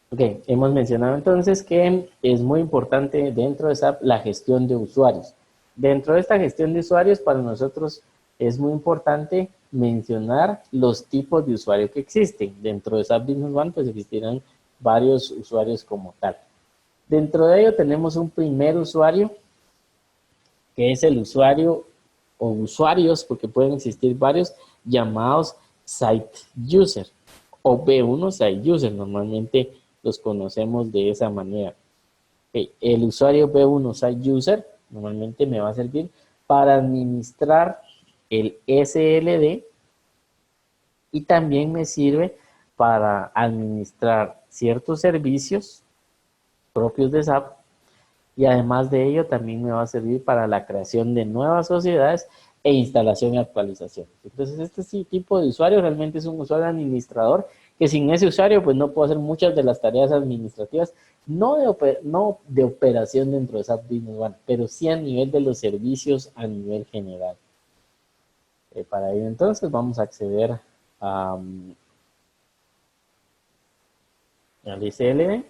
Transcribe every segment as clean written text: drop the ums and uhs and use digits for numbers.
Ok, hemos mencionado entonces que es muy importante dentro de SAP la gestión de usuarios. Dentro de esta gestión de usuarios, para nosotros es muy importante mencionar los tipos de usuario que existen. Dentro de SAP Business One, pues existirán varios usuarios como tal. Dentro de ello tenemos un primer usuario, que es el usuario o usuarios, porque pueden existir varios, llamados Site User o B1 Site User. Normalmente los conocemos de esa manera. El usuario B1 Site User normalmente me va a servir para administrar el SLD y también me sirve para administrar ciertos servicios propios de SAP y además de ello también me va a servir para la creación de nuevas sociedades e instalación y actualización. Entonces este tipo de usuario realmente es un usuario administrador que sin ese usuario pues no puedo hacer muchas de las tareas administrativas, no de operación dentro de SAP Business One, pero sí a nivel de los servicios a nivel general. Para ello entonces vamos a acceder a, al ICLD.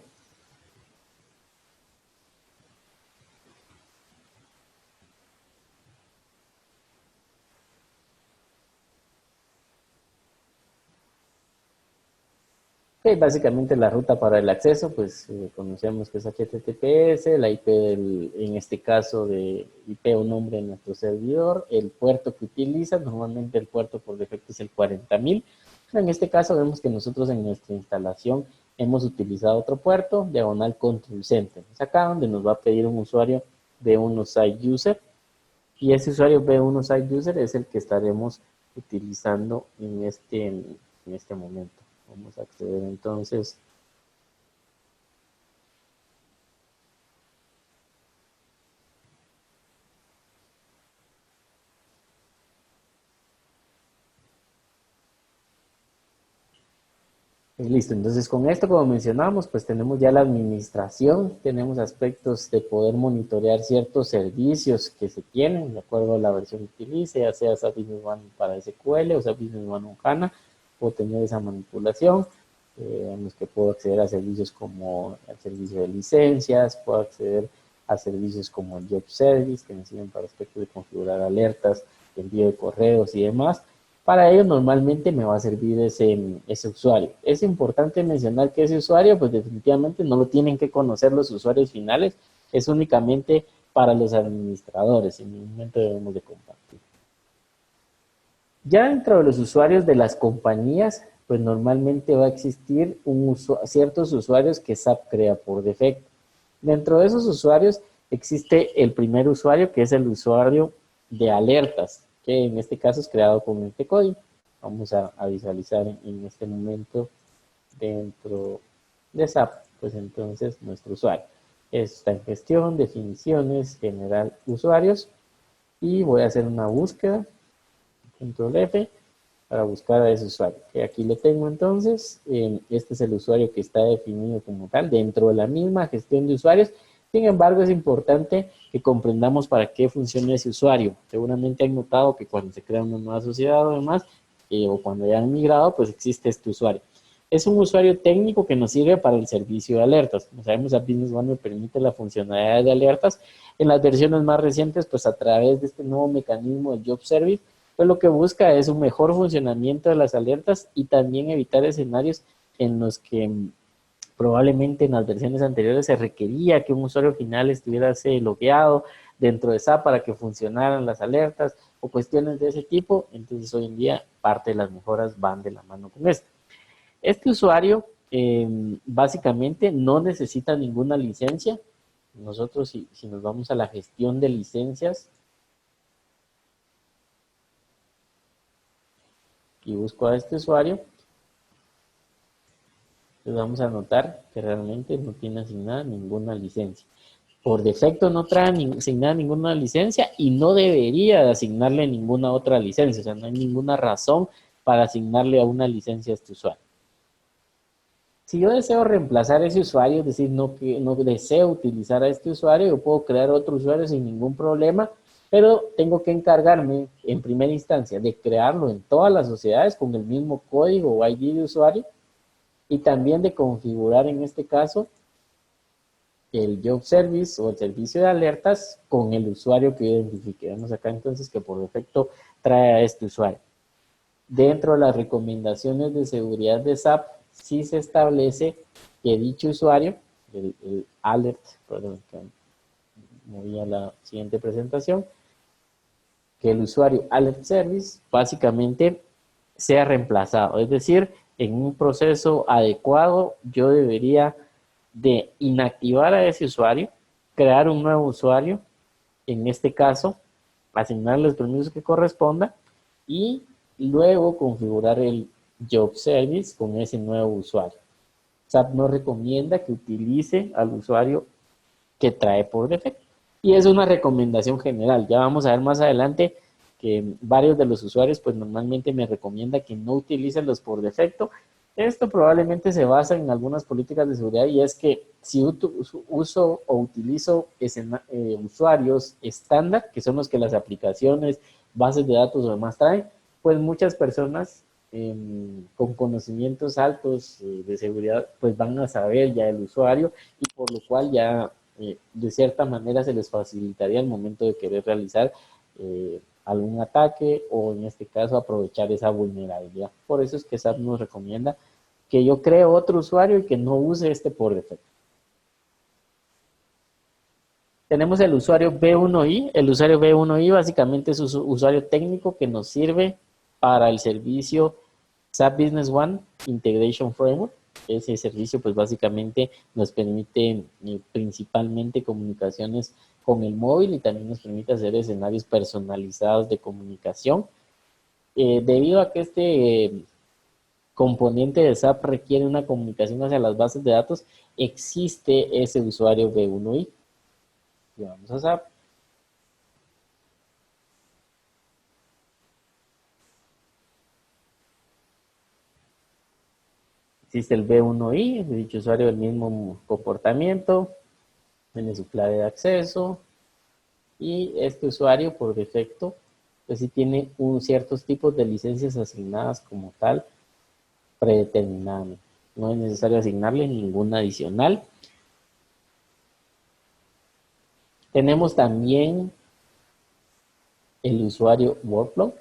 Ok, básicamente la ruta para el acceso, pues conocemos que es HTTPS, la IP en este caso de IP o nombre de nuestro servidor, el puerto que utiliza, normalmente el puerto por defecto es el 40.000. En este caso vemos que nosotros en nuestra instalación hemos utilizado otro puerto, diagonal control center. Es acá donde nos va a pedir un usuario B1 Site User y ese usuario B1 Site User es el que estaremos utilizando en este momento. Vamos a acceder entonces. Listo, entonces con esto, como mencionamos, pues tenemos ya la administración, tenemos aspectos de poder monitorear ciertos servicios que se tienen de acuerdo a la versión que utilice, ya sea SAP Business One para SQL o SAP Business One on HANA, puedo tener esa manipulación, en los que puedo acceder a servicios como el servicio de licencias, puedo acceder a servicios como el Job Service, que me sirven para aspectos de configurar alertas, envío de correos y demás. Para ello normalmente me va a servir ese usuario. Es importante mencionar que ese usuario pues definitivamente no lo tienen que conocer los usuarios finales, es únicamente para los administradores, en ningún momento debemos de compartir. Ya dentro de los usuarios de las compañías, pues normalmente va a existir ciertos usuarios que SAP crea por defecto. Dentro de esos usuarios existe el primer usuario, que es el usuario de alertas, que en este caso es creado con este código. Vamos a visualizar en este momento dentro de SAP, pues entonces nuestro usuario. Está en gestión, definiciones, general, usuarios, y voy a hacer una búsqueda, control F, para buscar a ese usuario. Que aquí lo tengo entonces, este es el usuario que está definido como tal dentro de la misma gestión de usuarios. Sin embargo, es importante que comprendamos para qué funciona ese usuario. Seguramente han notado que cuando se crea una nueva sociedad o demás, o cuando ya han migrado, pues existe este usuario. Es un usuario técnico que nos sirve para el servicio de alertas. Como sabemos, a Business One me permite la funcionalidad de alertas. En las versiones más recientes, pues a través de este nuevo mecanismo de Job Service, pues lo que busca es un mejor funcionamiento de las alertas y también evitar escenarios en los que probablemente en las versiones anteriores se requería que un usuario final estuviera logueado dentro de SAP para que funcionaran las alertas o cuestiones de ese tipo. Entonces hoy en día parte de las mejoras van de la mano con esto. Este usuario básicamente no necesita ninguna licencia. Nosotros si nos vamos a la gestión de licencias y busco a este usuario, pues vamos a notar que realmente no tiene asignada ninguna licencia. Por defecto no trae asignada ninguna licencia y no debería de asignarle ninguna otra licencia. O sea, no hay ninguna razón para asignarle a una licencia a este usuario. Si yo deseo reemplazar ese usuario, es decir, no deseo utilizar a este usuario, yo puedo crear otro usuario sin ningún problema, pero tengo que encargarme en primera instancia de crearlo en todas las sociedades con el mismo código o ID de usuario y también de configurar en este caso el job service o el servicio de alertas con el usuario que identifique. Vemos acá entonces que por defecto trae a este usuario. Dentro de las recomendaciones de seguridad de SAP, sí se establece que dicho usuario, el alert, perdón, que moví a la siguiente presentación, que el usuario alert service básicamente sea reemplazado. Es decir, en un proceso adecuado, yo debería de inactivar a ese usuario, crear un nuevo usuario, en este caso, asignar los permisos que corresponda y luego configurar el job service con ese nuevo usuario. SAP nos recomienda que utilice al usuario que trae por defecto. Y es una recomendación general. Ya vamos a ver más adelante que varios de los usuarios pues normalmente me recomienda que no utilicen los por defecto. Esto probablemente se basa en algunas políticas de seguridad y es que si uso o utilizo usuarios estándar, que son los que las aplicaciones, bases de datos o demás traen, pues muchas personas con conocimientos altos de seguridad pues van a saber ya el usuario y por lo cual ya de cierta manera se les facilitaría el momento de querer realizar algún ataque o en este caso aprovechar esa vulnerabilidad. Por eso es que SAP nos recomienda que yo cree otro usuario y que no use este por defecto. Tenemos el usuario B1i. El usuario B1i básicamente es un usuario técnico que nos sirve para el servicio SAP Business One Integration Framework. Ese servicio pues básicamente nos permite principalmente comunicaciones con el móvil y también nos permite hacer escenarios personalizados de comunicación. Debido a que este componente de SAP requiere una comunicación hacia las bases de datos, existe ese usuario B1i. Y vamos a SAP. Existe el B1i, el dicho usuario del mismo comportamiento, tiene su clave de acceso y este usuario por defecto pues sí tiene ciertos tipos de licencias asignadas como tal predeterminadamente. No es necesario asignarle ninguna adicional. Tenemos también el usuario Workflow.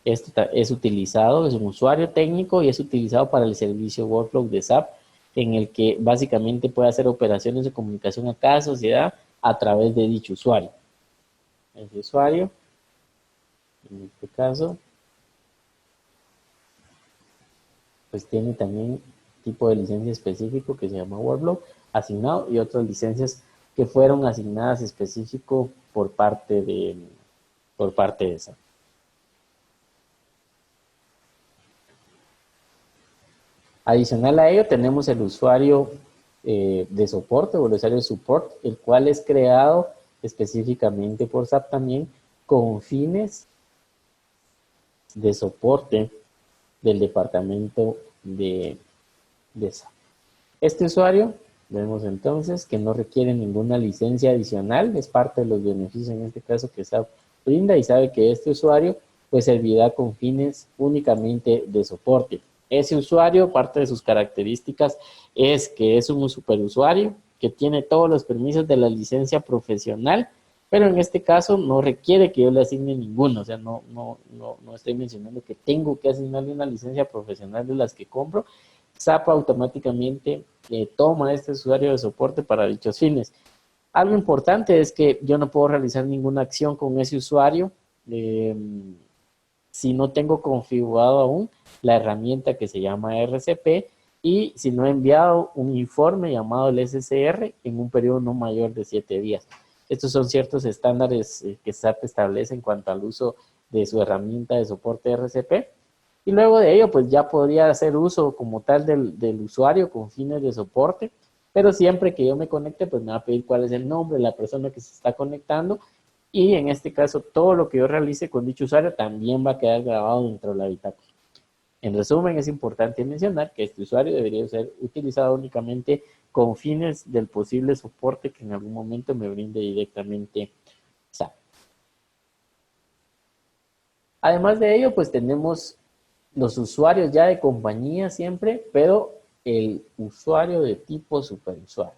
Esto es utilizado, es un usuario técnico y es utilizado para el servicio Workflow de SAP, en el que básicamente puede hacer operaciones de comunicación a cada sociedad a través de dicho usuario. Ese usuario, en este caso, pues tiene también tipo de licencia específico que se llama Workflow asignado y otras licencias que fueron asignadas específico por parte de SAP. Adicional a ello tenemos el usuario de soporte o el usuario de support, el cual es creado específicamente por SAP también con fines de soporte del departamento de SAP. Este usuario, vemos entonces que no requiere ninguna licencia adicional, es parte de los beneficios en este caso que SAP brinda y sabe que este usuario pues servirá con fines únicamente de soporte. Ese usuario, parte de sus características es que es un superusuario que tiene todos los permisos de la licencia profesional, pero en este caso no requiere que yo le asigne ninguno, o sea, no estoy mencionando que tengo que asignarle una licencia profesional de las que compro. SAP automáticamente toma este usuario de soporte para dichos fines. Algo importante es que yo no puedo realizar ninguna acción con ese usuario si no tengo configurado aún la herramienta que se llama RCP y si no he enviado un informe llamado el SCR en un periodo no mayor de 7 días. Estos son ciertos estándares que SAP establece en cuanto al uso de su herramienta de soporte RCP. Y luego de ello, pues ya podría hacer uso como tal del usuario con fines de soporte, pero siempre que yo me conecte, pues me va a pedir cuál es el nombre de la persona que se está conectando y en este caso todo lo que yo realice con dicho usuario también va a quedar grabado dentro de la bitácora. En resumen, es importante mencionar que este usuario debería ser utilizado únicamente con fines del posible soporte que en algún momento me brinde directamente SAP. Además de ello, pues tenemos los usuarios ya de compañía siempre, pero el usuario de tipo superusuario.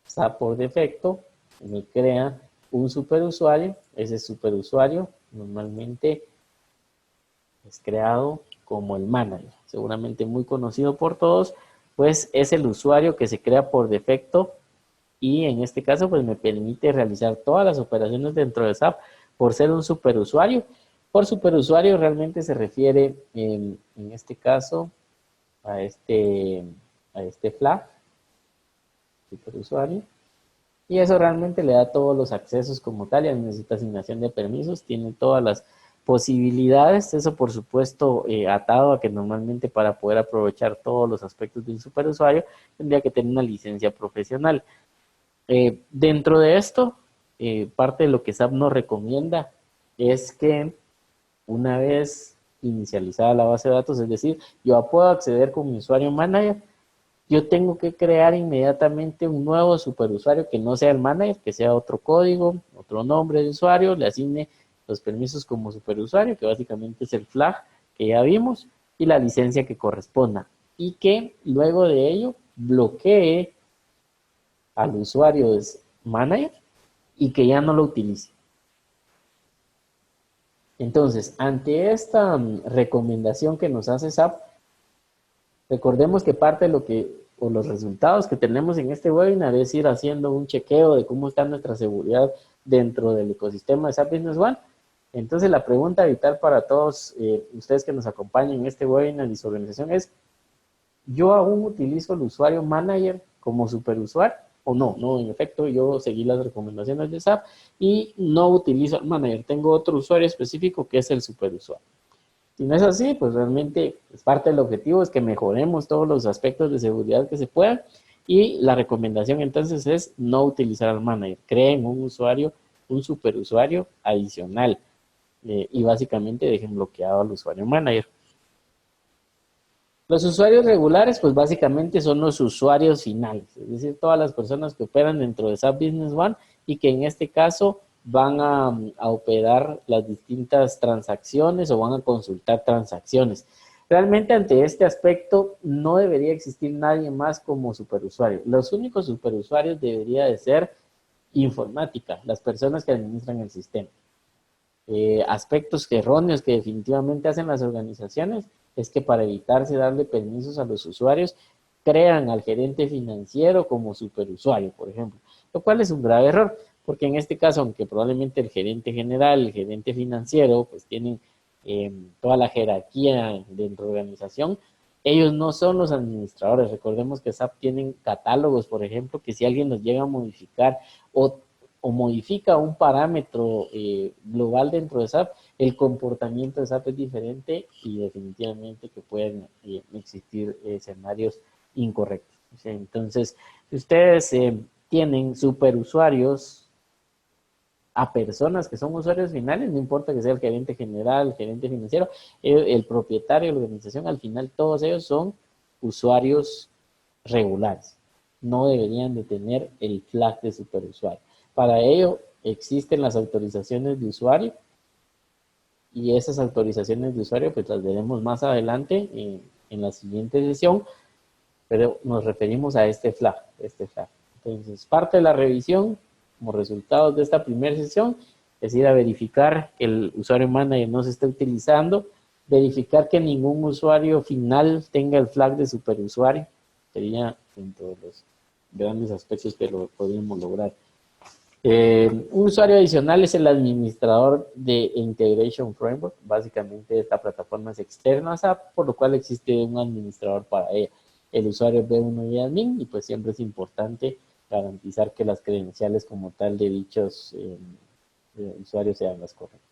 SAP por defecto me crea un superusuario. Ese superusuario normalmente es creado como el manager, seguramente muy conocido por todos, pues es el usuario que se crea por defecto y en este caso pues me permite realizar todas las operaciones dentro de SAP por ser un superusuario. Por superusuario realmente se refiere en este caso a este flag, superusuario, y eso realmente le da todos los accesos como tal, ya necesita asignación de permisos, tiene todas las posibilidades, eso por supuesto atado a que normalmente para poder aprovechar todos los aspectos de un superusuario tendría que tener una licencia profesional. Dentro de esto, parte de lo que SAP nos recomienda es que una vez inicializada la base de datos, es decir, yo puedo acceder con mi usuario manager, yo tengo que crear inmediatamente un nuevo superusuario que no sea el manager, que sea otro código, otro nombre de usuario, le asigne los permisos como superusuario, que básicamente es el flag que ya vimos, y la licencia que corresponda. Y que luego de ello bloquee al usuario de manager y que ya no lo utilice. Entonces, ante esta recomendación que nos hace SAP, recordemos que parte de lo que, o los resultados que tenemos en este webinar es ir haciendo un chequeo de cómo está nuestra seguridad dentro del ecosistema de SAP Business One. Entonces, la pregunta vital para todos ustedes que nos acompañan en este webinar y su organización es, ¿yo aún utilizo el usuario manager como superusuario? O no, no, en efecto, yo seguí las recomendaciones de SAP y no utilizo el manager. Tengo otro usuario específico que es el superusuario. Si no es así, pues realmente es parte del objetivo es que mejoremos todos los aspectos de seguridad que se puedan y la recomendación entonces es no utilizar al manager. Creen un usuario, un superusuario adicional y básicamente dejen bloqueado al usuario manager. Los usuarios regulares, pues básicamente son los usuarios finales, es decir, todas las personas que operan dentro de SAP Business One y que en este caso van a operar las distintas transacciones o van a consultar transacciones. Realmente ante este aspecto no debería existir nadie más como superusuario. Los únicos superusuarios debería de ser informática, las personas que administran el sistema. Aspectos erróneos que definitivamente hacen las organizaciones es que para evitarse darle permisos a los usuarios, crean al gerente financiero como superusuario, por ejemplo, lo cual es un grave error, porque en este caso, aunque probablemente el gerente general, el gerente financiero, pues tienen toda la jerarquía dentro de la organización, ellos no son los administradores. Recordemos que SAP tienen catálogos, por ejemplo, que si alguien los llega a modificar o modifica un parámetro global dentro de SAP, el comportamiento de SAP es diferente y definitivamente que pueden existir escenarios incorrectos. Entonces, si ustedes tienen superusuarios a personas que son usuarios finales, no importa que sea el gerente general, el gerente financiero, el propietario de la organización, al final todos ellos son usuarios regulares. No deberían de tener el flag de superusuario. Para ello existen las autorizaciones de usuario y esas autorizaciones de usuario pues las veremos más adelante en la siguiente sesión, pero nos referimos a este flag. Entonces, parte de la revisión como resultados de esta primera sesión es ir a verificar que el usuario manager no se esté utilizando, verificar que ningún usuario final tenga el flag de superusuario, sería dentro de los grandes aspectos que lo podríamos lograr. Un usuario adicional es el administrador de Integration Framework. Básicamente esta plataforma es externa a SAP, por lo cual existe un administrador para ella. El usuario B1 y admin, y pues siempre es importante garantizar que las credenciales como tal de dichos usuarios sean las correctas.